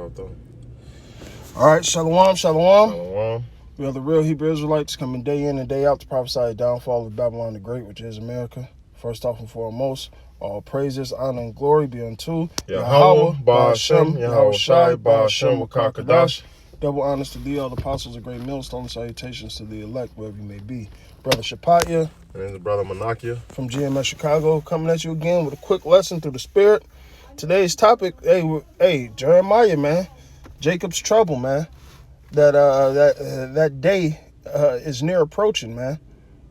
out though. All right, shalom, shalom. Shalom. We are the real Hebrew Israelites coming day in and day out to prophesy the downfall of Babylon the Great, which is America. First off and foremost, all praises, honor, and glory be unto Yahweh, Ba'ashem, Yahweh Shai, Ba'ashem, Wakakadash. Double honors to thee, all the apostles of great millstone, salutations to the elect, wherever you may be. Brother Shapatya. And his brother Manakia. From GMS Chicago, coming at you again with a quick lesson through the Spirit. Today's topic, hey, Jeremiah, man. Jacob's trouble, man. That day is near approaching, man.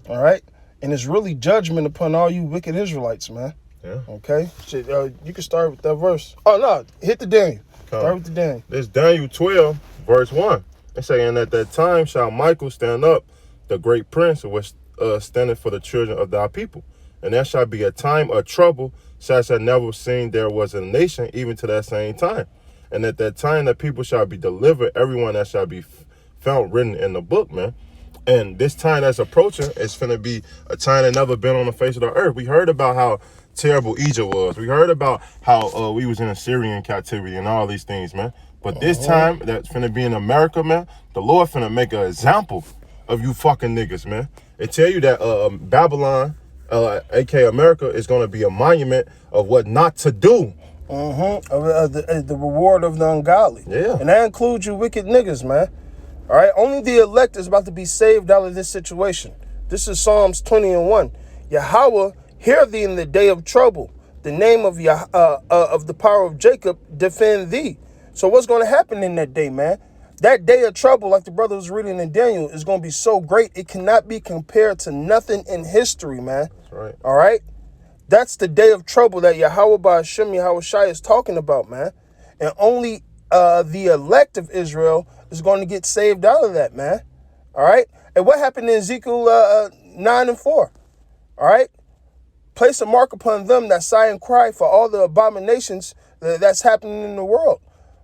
All right? And it's really judgment upon all you wicked Israelites, man. Yeah. Okay? So, you can start with that verse. Oh, no. Hit the Daniel. Start with the Daniel. This Daniel 12, verse 1. It's saying, at that time shall Michael stand up, the great prince, which standeth for the children of thy people. And there shall be a time of trouble, such as never seen there was a nation, even to that same time. And at that time the people shall be delivered, everyone that shall be found written in the book, man. And this time that's approaching is finna be a time that never been on the face of the earth. We heard about how terrible Egypt was. We heard about how we was in Assyrian captivity and all these things, man. But this time that's finna be in America, man, the Lord finna make an example of you fucking niggas, man. It tell you that Babylon, aka America, is gonna be a monument of what not to do. The reward of the ungodly. Yeah. And that includes you wicked niggas, man. All right? Only the elect is about to be saved out of this situation. This is Psalms 20:1. Yahweh, hear thee in the day of trouble. The name of the power of Jacob defend thee. So what's going to happen in that day, man? That day of trouble, like the brother was reading in Daniel, is going to be so great, it cannot be compared to nothing in history, man. That's right. All right? That's the day of trouble that Yahweh Ba'ashem, Yahweh Shai is talking about, man. And only the elect of Israel is going to get saved out of that, man. All right? And what happened in Ezekiel 9:4? All right? Place a mark upon them that sigh and cry for all the abominations that's happening in the world.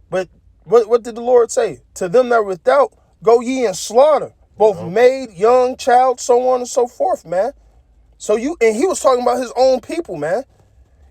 But what did the Lord say? To them that are without, go ye and slaughter, both maid, young, child, so on and so forth, man. So and he was talking about his own people, man.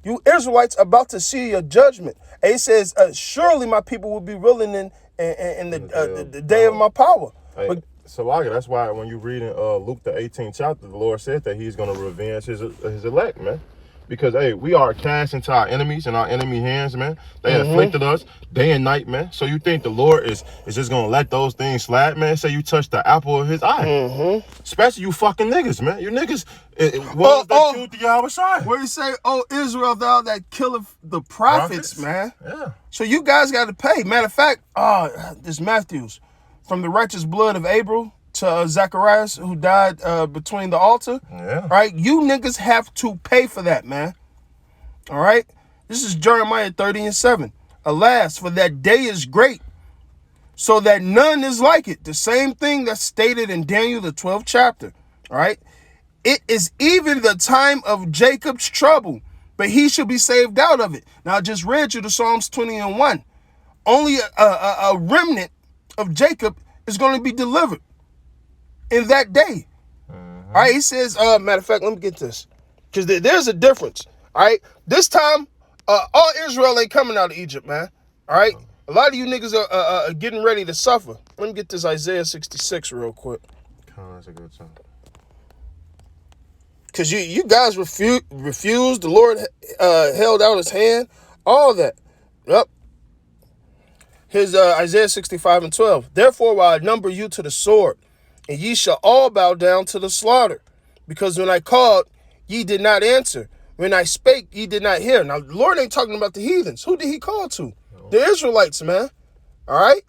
You Israelites about to see your judgment. And he says, surely my people will be willing in the day of my power. Hey, but, Salaga, that's why when you read in Luke the 18th chapter, the Lord said that he's going to revenge his elect, man. Because, hey, we are cast into our enemies and our enemy hands, man. They afflicted us day and night, man. So you think the Lord is just going to let those things slide, man? Say you touch the apple of his eye. Especially you fucking niggas, man. You niggas, what was that truth to Yahweh Shai? Where you say, oh, Israel, thou that killeth the prophets, man. Yeah. So you guys got to pay. Matter of fact, this Matthews. From the righteous blood of Abel to Zacharias, who died between the altar. Yeah. Right? You niggas have to pay for that, man. All right? This is Jeremiah 30:7. Alas, for that day is great, so that none is like it. The same thing that's stated in Daniel, the 12th chapter. All right? It is even the time of Jacob's trouble, but he shall be saved out of it. Now, I just read you the Psalms 20:1. Only a remnant of Jacob is going to be delivered in that day. All right, he says, matter of fact, let me get this. Because there's a difference. All right, this time, all Israel ain't coming out of Egypt, man. All right, a lot of you niggas are getting ready to suffer. Let me get this Isaiah 66 real quick. That's a good song. Because you guys refused, the Lord held out his hand, all that. Yep. Here's Isaiah 65:12. Therefore will I number you to the sword, and ye shall all bow down to the slaughter. Because when I called, ye did not answer. When I spake, ye did not hear. Now, the Lord ain't talking about the heathens. Who did he call to? No. The Israelites, man. All right?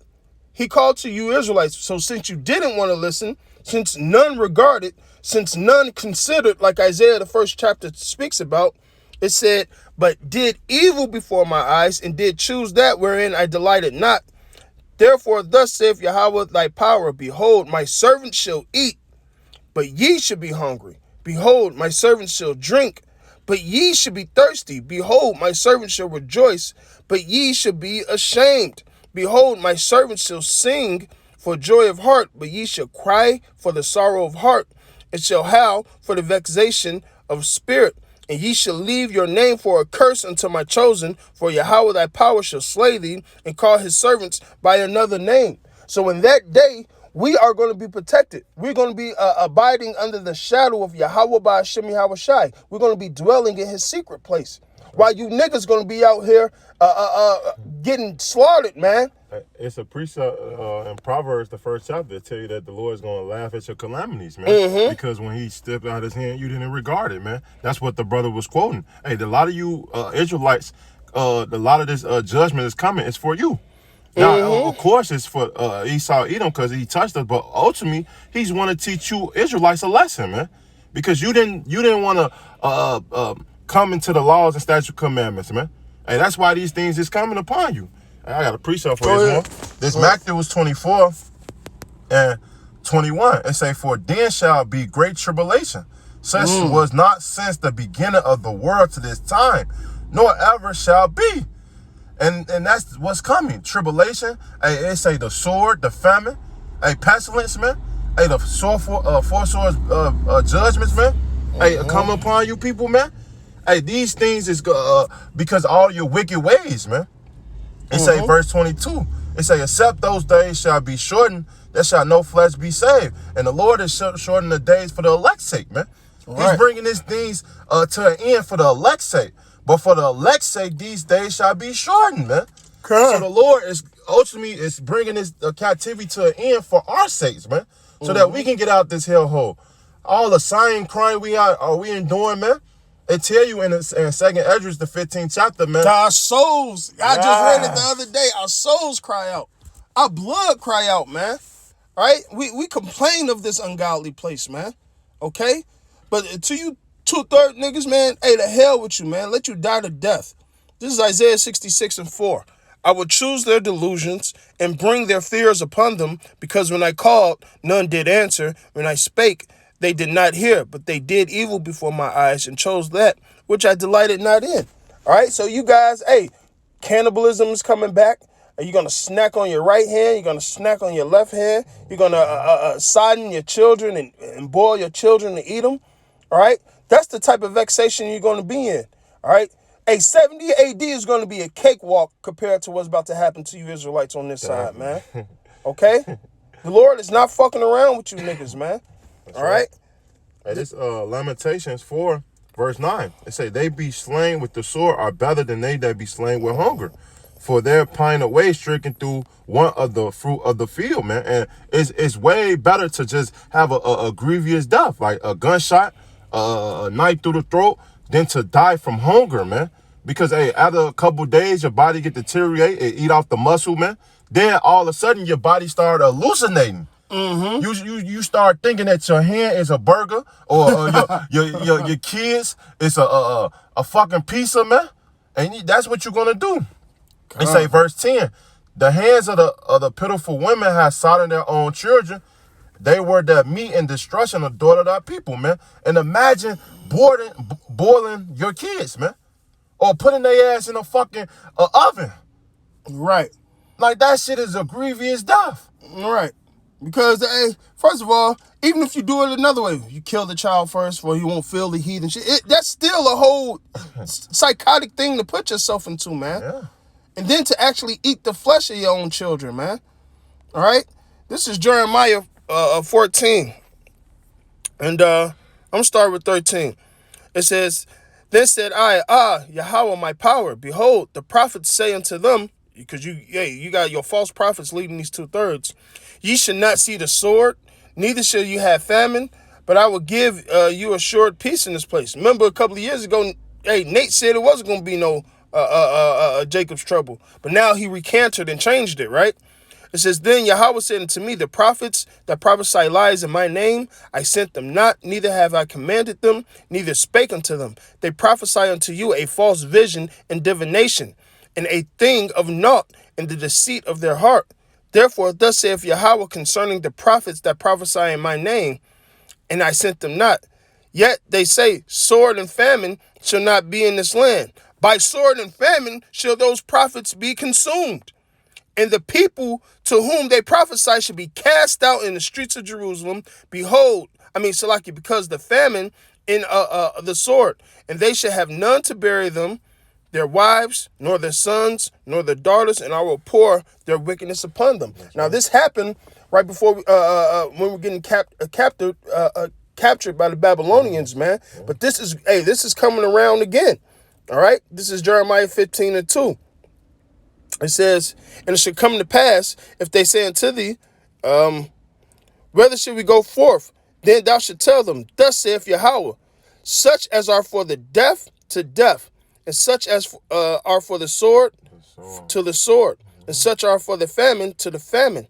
He called to you Israelites. So since you didn't want to listen, since none regarded, since none considered, like Isaiah, the 1st chapter speaks about, it said, but did evil before my eyes, and did choose that wherein I delighted not. Therefore, thus saith Yahweh thy power, behold, my servant shall eat, but ye shall be hungry. Behold, my servant shall drink, but ye shall be thirsty. Behold, my servant shall rejoice, but ye shall be ashamed. Behold, my servant shall sing for joy of heart, but ye shall cry for the sorrow of heart, and shall howl for the vexation of spirit. And ye shall leave your name for a curse unto my chosen, for Yahweh thy power shall slay thee, and call his servants by another name. So in that day, we are going to be protected. We're going to be abiding under the shadow of Yahweh by Hashem Yahweh Shai. We're going to be dwelling in his secret place. While you niggas going to be out here getting slaughtered, man. It's a precept in Proverbs, the first chapter, that tell you that the Lord is going to laugh at your calamities, man. Because when he stepped out his hand, you didn't regard it, man. That's what the brother was quoting. Hey, a lot of you Israelites, a lot of this judgment is coming. It's for you. Now, of course, it's for Esau, Edom, because he touched us. But ultimately, he's want to teach you Israelites a lesson, man. Because you didn't want to come into the laws and statute commandments, man. Hey, that's why these things is coming upon you. I got a precept for this one. This Matthew was 24 and 21. It say, for then shall be great tribulation, such was not since the beginning of the world to this time, nor ever shall be. And that's what's coming. Tribulation. Hey, it say the sword, the famine, a pestilence, man. Hey, the sword four swords judgments, man. Hey, come upon you people, man. Hey, these things is because all your wicked ways, man. It say verse 22. It say, except those days shall be shortened, there shall no flesh be saved. And the Lord is shortening the days for the elect's sake, man. Right. He's bringing these things to an end for the elect's sake. But for the elect's sake, these days shall be shortened, man. So the Lord is ultimately is bringing this captivity to an end for our sakes, man. So that we can get out this hellhole. All the sighing, crying we enduring, man. It tell you in 2nd Esdras, the 15th chapter, man. Our souls, I just read it the other day. Our souls cry out. Our blood cry out, man. Right? We complain of this ungodly place, man. Okay? But to you 2/3 niggas, man, hey, the hell with you, man. Let you die to death. This is Isaiah 66:4. I will choose their delusions and bring their fears upon them, because when I called, none did answer. When I spake, they did not hear, but they did evil before my eyes and chose that which I delighted not in. All right, so you guys, hey, cannibalism is coming back. Are you going to snack on your right hand? You're going to snack on your left hand? You're going to sodden your children and boil your children and eat them? All right, that's the type of vexation you're going to be in. All right, hey, 70 AD is going to be a cakewalk compared to what's about to happen to you Israelites on this side, man. Okay? The Lord is not fucking around with you niggas, man. All right. Hey, this Lamentations 4, verse 9. It say, they be slain with the sword are better than they that be slain with hunger. For their pine away stricken through one of the fruit of the field, man. And it's way better to just have a grievous death, like a gunshot, a knife through the throat, than to die from hunger, man. Because, hey, after a couple days, your body get deteriorate, it eat off the muscle, man. Then all of a sudden, your body start hallucinating. You start thinking that your hand is a burger, or your kids is a fucking pizza, man, and that's what you're gonna do. They say verse 10, the hands of the pitiful women have slaughtered their own children. They were the meat and destruction of the daughter of our people, man. And imagine boiling your kids, man, or putting their ass in a fucking oven. Right. Like, that shit is a grievous death. Right. Because, hey, first of all, even if you do it another way, you kill the child first for he won't feel the heat and shit. That's still a whole psychotic thing to put yourself into, man. Yeah. And then to actually eat the flesh of your own children, man. All right? This is Jeremiah 14. And I'm going to start with 13. It says, then said I, Yahweh my power, behold, the prophets say unto them, because you got your false prophets leading these 2/3. Ye should not see the sword, neither shall you have famine, but I will give you assured peace in this place. Remember a couple of years ago, hey, Nate said it wasn't going to be no Jacob's trouble, but now he recanted and changed it, right? It says, then Yahweh said unto me, the prophets that prophesy lies in my name, I sent them not, neither have I commanded them, neither spake unto them. They prophesy unto you a false vision and divination, and a thing of naught in the deceit of their heart. Therefore, thus saith Yahweh concerning the prophets that prophesy in my name, and I sent them not. Yet they say, sword and famine shall not be in this land. By sword and famine shall those prophets be consumed. And the people to whom they prophesy shall be cast out in the streets of Jerusalem. Behold, Salaki, because the famine in the sword, and they shall have none to bury them, their wives, nor their sons, nor their daughters, and I will pour their wickedness upon them. Now, this happened right before when we're getting captured by the Babylonians, man. But this is coming around again. All right, this is Jeremiah 15:2. It says, and it shall come to pass, if they say unto thee, whether should we go forth? Then thou shalt tell them, thus saith Yahweh, such as are for the deaf to death, and such as are for the sword to the sword, and such are for the famine to the famine,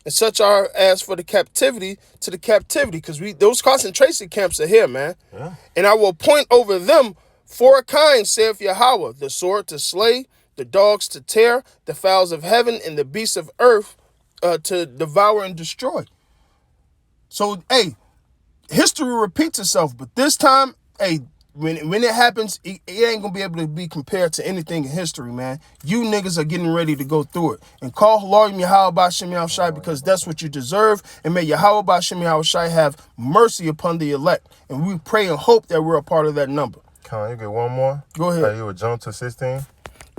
and such are as for the captivity to the captivity. Because those concentration camps are here, man. Yeah. And I will appoint over them 4 kinds, saith Yahweh, the sword to slay, the dogs to tear, the fowls of heaven, and the beasts of earth to devour and destroy. So, hey, history repeats itself, but this time, hey, when it happens, it ain't gonna be able to be compared to anything in history, man. You niggas are getting ready to go through it. And call Lord Yahweh B'Shem Yahushai, because that's what you deserve. And may Yahweh B'Shem Yahushai have mercy upon the elect. And we pray and hope that we're a part of that number. Con, you get one more? Go ahead. Hey, you would jump to 16?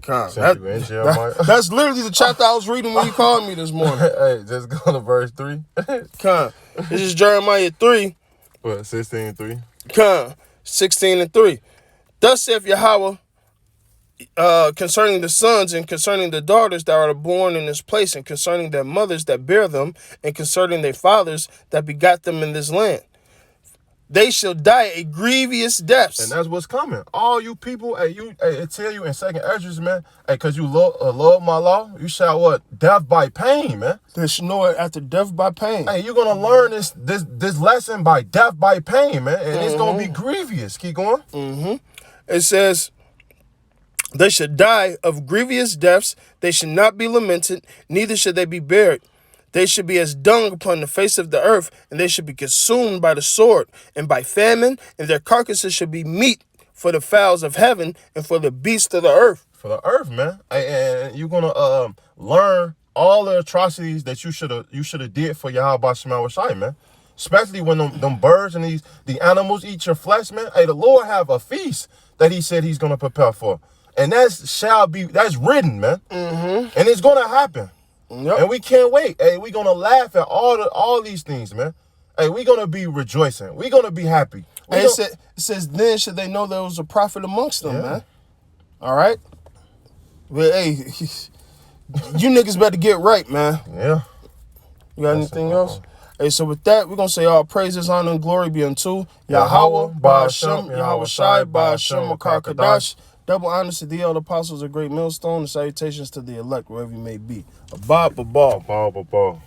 Con, That's literally the chapter I was reading when you called me this morning. Hey, just go to verse 3. Con, this is Jeremiah 3. What, 16:3? Con, 16:3. Thus saith Yahweh, concerning the sons and concerning the daughters that are born in this place, and concerning their mothers that bear them, and concerning their fathers that begot them in this land. They shall die a grievous deaths. And that's what's coming. All you people, it tell you in 2nd Esdras, man, because you love my law, you shall what? Death by pain, man. They shall know it after death by pain. Hey, you're going to learn this lesson by death by pain, man, and it's going to be grievous. Keep going. It says, they should die of grievous deaths. They should not be lamented, neither should they be buried. They should be as dung upon the face of the earth, and they should be consumed by the sword and by famine, and their carcasses should be meat for the fowls of heaven and for the beasts of the earth. For the earth, man. And you're going to learn all the atrocities that you should have did for Yahweh B'Shem Yahushai, man. Especially when them birds and the animals eat your flesh, man. Hey, the Lord have a feast that he said he's going to prepare for. And that's written, man. And it's going to happen. Yep. And we can't wait. Hey, we're going to laugh at all these things, man. Hey, we're going to be rejoicing. We're going to be happy. And it says, then should they know there was a prophet amongst them, man. All right? Well, hey, you niggas better get right, man. Yeah. You got anything else? Hey, so with that, we're going to say all praises, honor, and glory be unto Yahweh, Ba'Shem, Yahushai, Ba'Shem, Makar Kadash. Double honors to the elder apostles, a great millstone, and salutations to the elect, wherever you may be. A bob, a ball. A ball.